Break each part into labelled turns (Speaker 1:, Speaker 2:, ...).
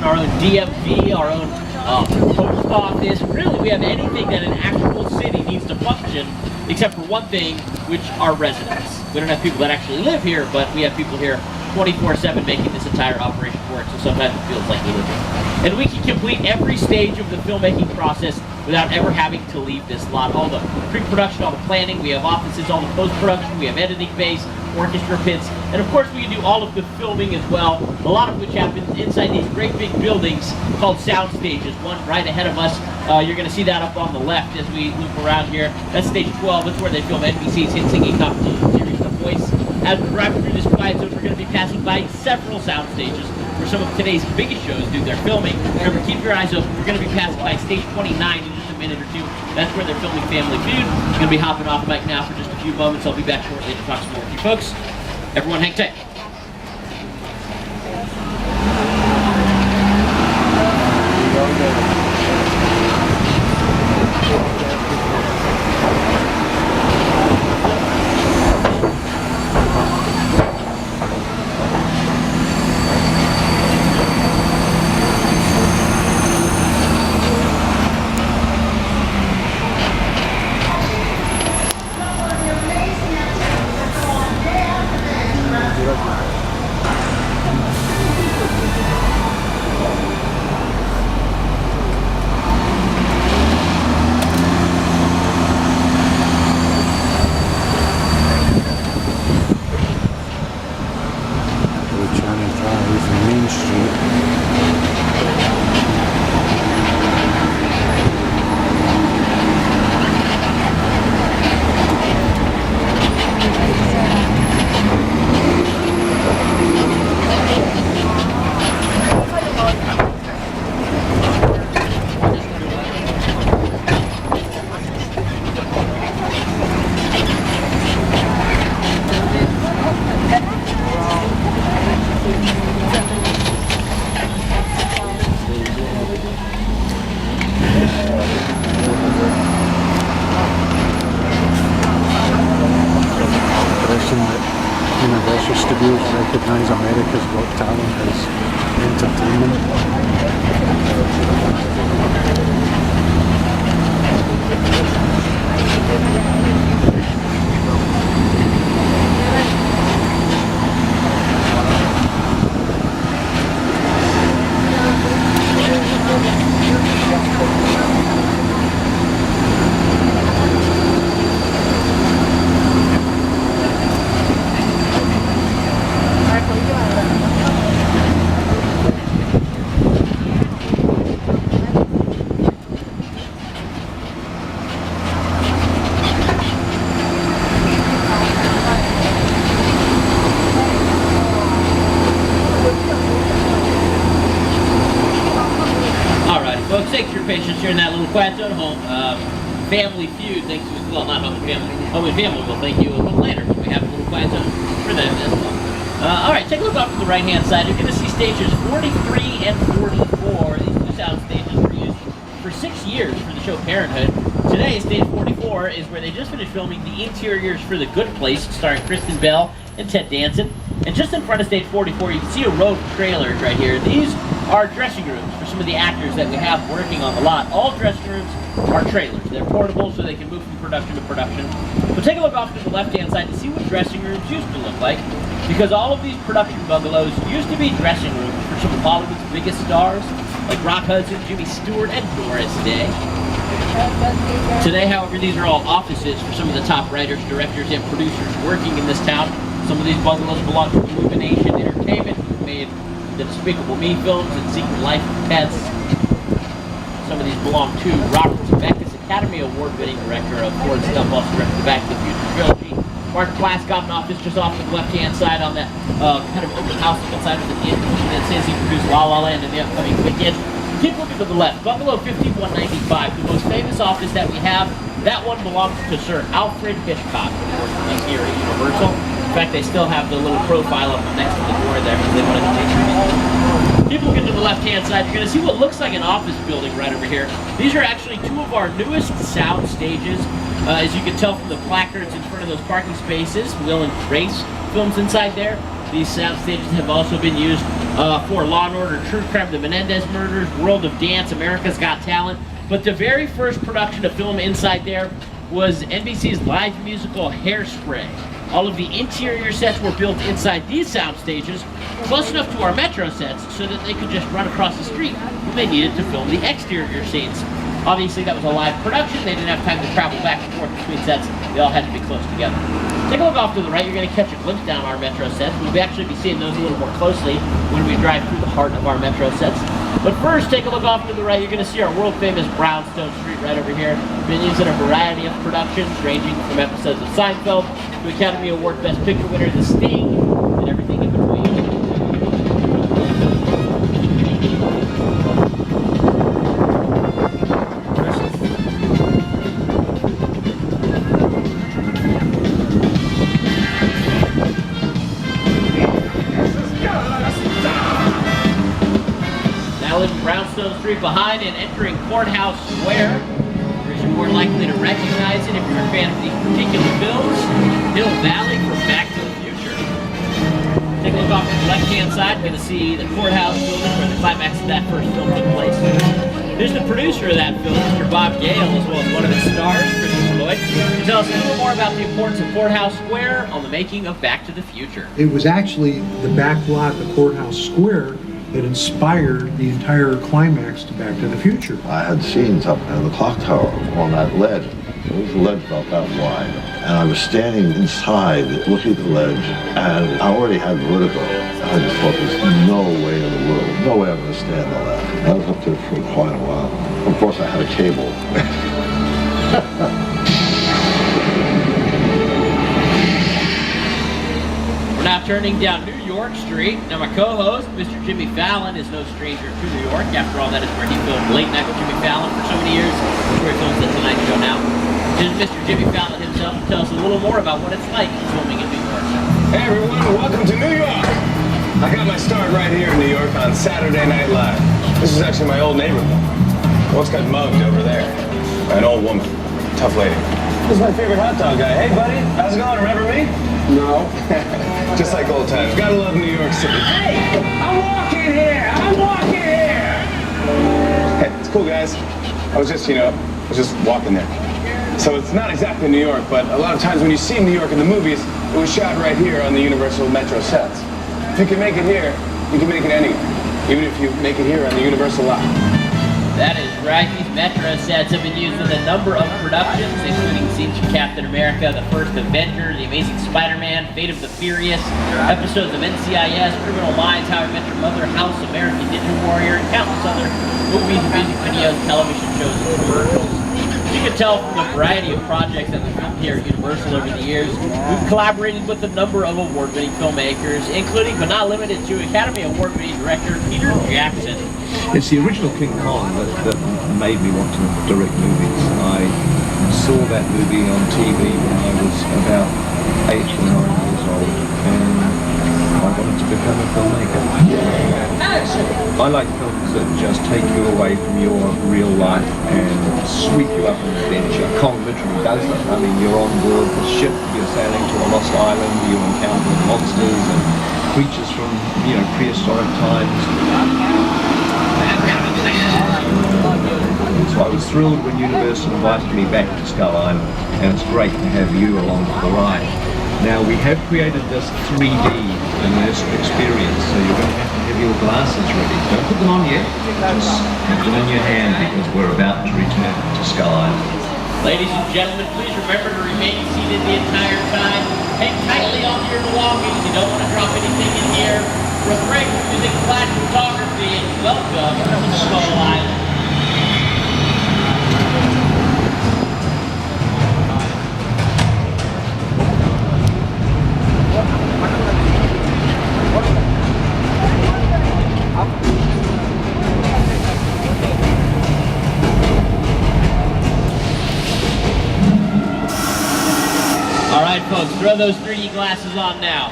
Speaker 1: station, our own DMV, our own post office. Really, we have anything that an actual city needs to function, except for one thing, which are residents. We don't have people that actually live here, but we have people here 24/7 making this entire operation work, so sometimes it feels like we live here. And we can complete every stage of the filmmaking process without ever having to leave this lot. All the pre-production, all the planning, we have offices, all the post-production, we have editing bays, orchestra pits, and of course we can do all of the filming as well, a lot of which happens inside these great big buildings called sound stages. One right ahead of us, you're going to see that up on the left as we loop around here. That's stage 12, that's where they film NBC's hit singing competition series, The Voice. As we're driving through this quiet zone, we're going to be passing by several sound stages where some of today's biggest shows do their filming. Remember, keep your eyes open. We're going to be passing by stage 29 in just a minute or two. That's where they're filming Family Feud. I'm going to be hopping off mic now for just a few moments. I'll be back shortly to talk some more with you folks. Everyone hang tight.
Speaker 2: Universal Studios recognize America's Got Talent as entertainment.
Speaker 1: Folks, thanks for your patience here in that little quiet zone home. Family Feud, thanks to, well, not Home and Family. Home and Family will thank you a little later when we have a little quiet zone for them as well. Alright, take a look off to the right-hand side. You're going to see stages 43 and 44. These two sound stages were used for 6 years for the show Parenthood. Today, stage 44 is where they just finished filming the interiors for The Good Place, starring Kristen Bell and Ted Danson. And just in front of stage 44, you can see a row of trailers right here. These are dressing rooms for some of the actors that we have working on the lot. All dressing rooms are trailers. They're portable so they can move from production to production. But take a look off to the left-hand side to see what dressing rooms used to look like, because all of these production bungalows used to be dressing rooms for some of Hollywood's biggest stars, like Rock Hudson, Jimmy Stewart, and Doris Day. Today, however, these are all offices for some of the top writers, directors, and producers working in this town. Some of these bungalows belong to Illumination Entertainment, who made the Despicable Me films and Secret Life of Pets. Some of these belong to Robert Zemeckis, Academy Award-winning director of Ford Stuff, also directed the Back to the Future trilogy. Mark Glass got an office just off to the left-hand side on that kind of open house outside of the inn that says he produced La La Land and the upcoming Wicked. Keep looking to the left. Bungalow 5195, the most famous office that we have. That one belongs to Sir Alfred Hitchcock, who worked with us here at Universal. In fact, they still have the little profile up next to the door there because they wanted to take some. Keep looking to the left-hand side. You're going to see what looks like an office building right over here. These are actually two of our newest sound stages. As you can tell from the placards in front of those parking spaces, Will and Grace films inside there. These sound stages have also been used for Law & Order, True Crime, The Menendez Murders, World of Dance, America's Got Talent. But the very first production of film inside there was NBC's live musical Hairspray. All of the interior sets were built inside these sound stages, close enough to our Metro sets so that they could just run across the street when they needed to film the exterior scenes. Obviously, that was a live production. They didn't have time to travel back and forth between sets. They all had to be close together. Take a look off to the right. You're going to catch a glimpse down our Metro sets. We'll actually be seeing those a little more closely when we drive through the heart of our Metro sets. But first, take a look off to the right. You're going to see our world-famous Brownstone Street right over here. Been used in a variety of productions, ranging from episodes of Seinfeld to Academy Award Best Picture winner The Sting, and everything in between. Brownstone Street behind and entering Courthouse Square, where you're more likely to recognize it if you're a fan of these particular films. Hill Valley for Back to the Future. Take a look off to the left-hand side. You're going to see the courthouse building where the climax of that first film took place. Here's the producer of that film, Mr. Bob Gale, as well as one of its stars, Christopher Lloyd, to tell us a little more about the importance of Courthouse Square on the making of Back to the Future.
Speaker 3: It was actually the back lot, the Courthouse Square, that inspired the entire climax to Back to the Future.
Speaker 4: I had scenes up in the clock tower on that ledge. It was a ledge about that wide. And I was standing inside looking at the ledge, and I already had vertigo. I just thought there's no way in the world, no way I'm going to stand all that. I was up there for quite a while. Of course, I had a cable.
Speaker 1: We're now turning down New York Street. Now my co-host, Mr. Jimmy Fallon, is no stranger to New York. After all, that is where he filmed Late Night with Jimmy Fallon for so many years. That's where he films The Tonight Show now. Here's Mr. Jimmy Fallon himself to tell us a little more about what it's like filming in New York.
Speaker 5: Hey everyone, welcome to New York. I got my start right here in New York on Saturday Night Live. This is actually my old neighborhood. I once got mugged over there by an old woman, tough lady. This is my favorite hot dog guy. Hey buddy, how's it going? Remember me? No. Just like old times. Gotta love New York City. Hey, I'm walking here. Hey, it's cool, guys. I was just walking there. So it's not exactly New York, but a lot of times when you see New York in the movies, it was shot right here on the Universal Metro sets. If you can make it here, you can make it anywhere. Even if you make it here on the Universal lot.
Speaker 1: That is right. These Metro sets have been used in a number of productions, including scenes from Captain America, The First Avenger, The Amazing Spider-Man, Fate of the Furious, episodes of NCIS, Criminal Minds, How I Met Your Mother, House, American Ninja Warrior, and countless other movies, music videos, television shows, and commercials. As you can tell from the variety of projects that we've filmed here at Universal over the years, we've collaborated with a number of award-winning filmmakers, including but not limited to Academy Award-winning director Peter Jackson.
Speaker 6: It's the original King Kong that made me want to direct movies. I saw that movie on TV when I was about 8 or 9 years old, and I wanted to become a filmmaker. I like films that just take you away from your real life and sweep you up an adventure. Kong literally does that. I mean, you're on board the ship, you're sailing to a lost island, you encounter monsters and creatures from, prehistoric times. So I was thrilled when Universal invited me back to Skull Island, and it's great to have you along for the ride. Now we have created this 3D immersive experience, so you're going to have your glasses ready. Don't put them on yet, just have them in your hand because we're about to return to Skull Island.
Speaker 1: Ladies and gentlemen, please remember to remain seated the entire time. Hang tightly onto your belongings. You don't want to drop anything in here. Refrain from using flash photography, and welcome to Skull Island. All right, folks, throw those 3D glasses on now.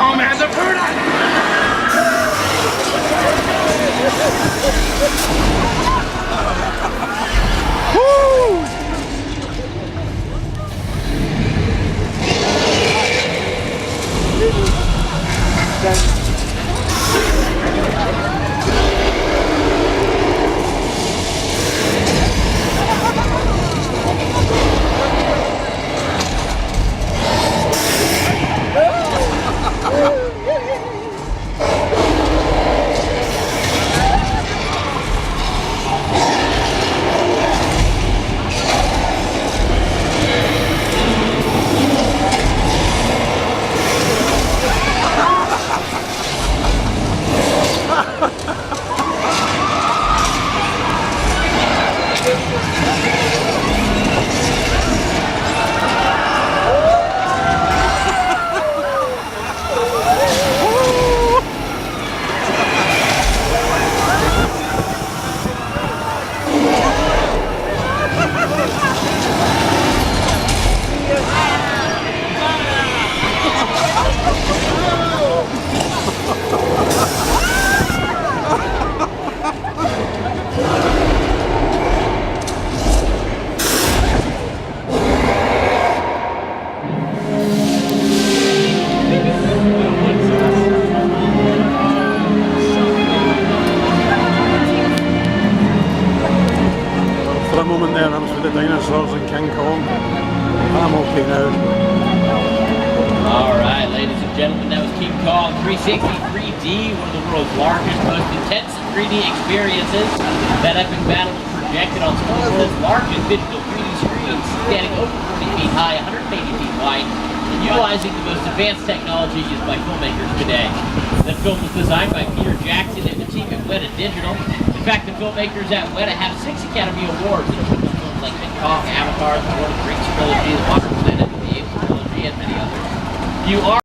Speaker 5: Oh man, the food!
Speaker 2: the dinosaurs in King Kong. I'm okay now.
Speaker 1: All right, ladies and gentlemen, that was King Kong 360 3D, one of the world's largest, most intense 3D experiences. That epic battle was projected on some of the world's largest digital 3D screens, standing over 40 feet high, 180 feet wide, and utilizing the most advanced technology used by filmmakers today. The film was designed by Peter Jackson and the team at Weta Digital. In fact, the filmmakers at Weta have 6 Academy Awards that have won films like King Kong, Avatar, the Lord of the Rings trilogy, the Water Planet, the Apes trilogy, and many others. You are